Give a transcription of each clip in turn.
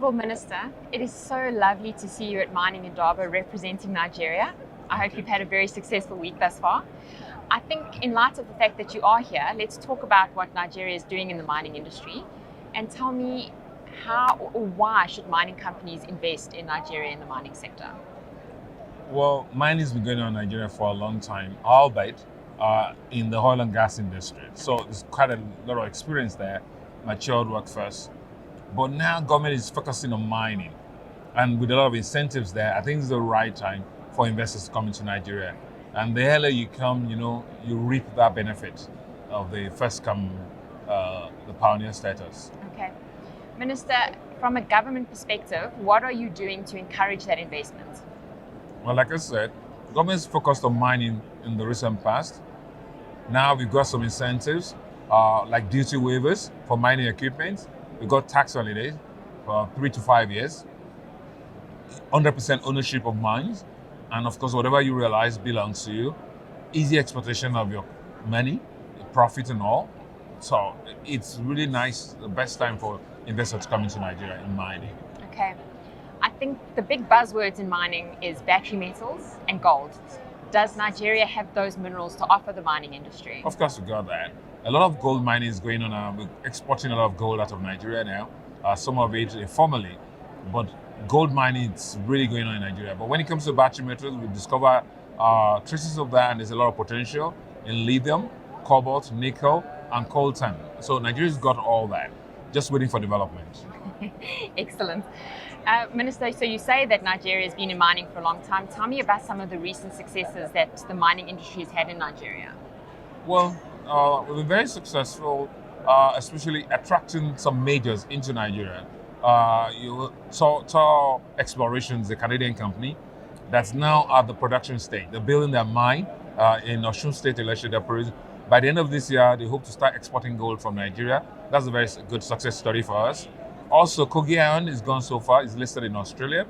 Honourable Minister, it is so lovely to see you at Mining Indaba representing Nigeria. I hope you've had a very successful week thus far. I think in light of the fact that you are here, let's talk about what Nigeria is doing in the mining industry and tell me how or why should mining companies invest in Nigeria in the mining sector? Well, mining has been going on in Nigeria for a long time, albeit in the oil and gas industry. So there's quite a lot of experience there, matured workforce. But now government is focusing on mining. And with a lot of incentives there, I think it's the right time for investors to come into Nigeria. And the earlier you come, you reap that benefit of the first come, the pioneer status. Okay. Minister, from a government perspective, what are you doing to encourage that investment? Well, like I said, government's focused on mining in the recent past. Now we've got some incentives, like duty waivers for mining equipment. We've got tax holidays for 3 to 5 years, 100% ownership of mines, and of course, whatever you realize belongs to you. Easy exploitation of your money, profit and all. So it's really nice, the best time for investors to come into Nigeria in mining. Okay. I think the big buzzwords in mining is battery metals and gold. Does Nigeria have those minerals to offer the mining industry? Of course, we got that. A lot of gold mining is going on. We're exporting a lot of gold out of Nigeria now. Some of it informally, but gold mining is really going on in Nigeria. But when it comes to battery metals, we discover traces of that, and there's a lot of potential in lithium, cobalt, nickel, and coltan. So Nigeria's got all that, just waiting for development. Excellent. Minister, so you say that Nigeria has been in mining for a long time. Tell me about some of the recent successes that the mining industry has had in Nigeria. Well, we've been very successful, especially attracting some majors into Nigeria. You saw Explorations, the Canadian company, that's now at the production stage. They're building their mine in Osun State Electric. By the end of this year, they hope to start exporting gold from Nigeria. That's a very good success story for us. Also, Kogi Iron is gone so far. It's listed in Australia.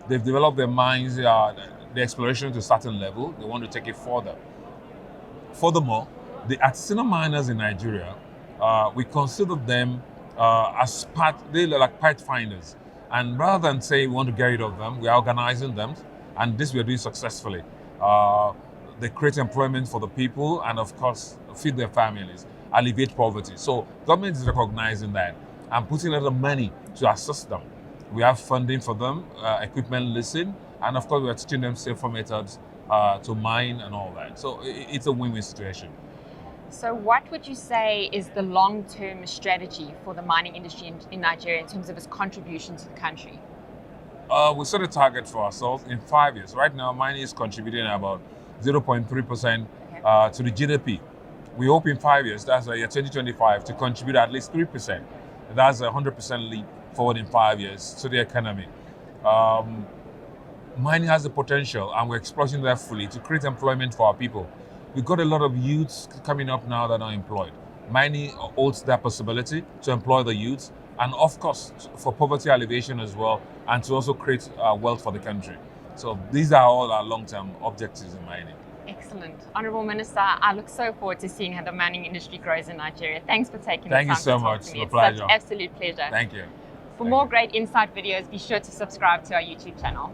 They've developed their mines, the exploration to a certain level. They want to take it further. Furthermore, the artisanal miners in Nigeria, we consider them as they're like pathfinders. And rather than say we want to get rid of them, we are organizing them. And this we are doing successfully. They create employment for the people and, of course, feed their families, alleviate poverty. So government is recognizing that and putting a lot of money to assist them. We have funding for them, equipment leasing, and of course we are teaching them safer methods to mine and all that. So it's a win-win situation. So what would you say is the long-term strategy for the mining industry in Nigeria in terms of its contribution to the country? We set a target for ourselves in 5 years. Right now, mining is contributing about 0.3% to the GDP. We hope in 5 years, that's the year 2025, to contribute at least 3%. That's a 100% leap forward in 5 years to the economy. Mining has the potential, and we're exploiting that fully to create employment for our people. We've got a lot of youths coming up now that are employed. Mining holds that possibility to employ the youths, and of course, for poverty alleviation as well, and to also create wealth for the country. So these are all our long-term objectives in mining. Excellent. Honourable Minister, I look so forward to seeing how the mining industry grows in Nigeria. Thanks for taking the time to talk to me. Thank you so much. It's pleasure. such an absolute pleasure. Thank you. For more great insight videos, be sure to subscribe to our YouTube channel.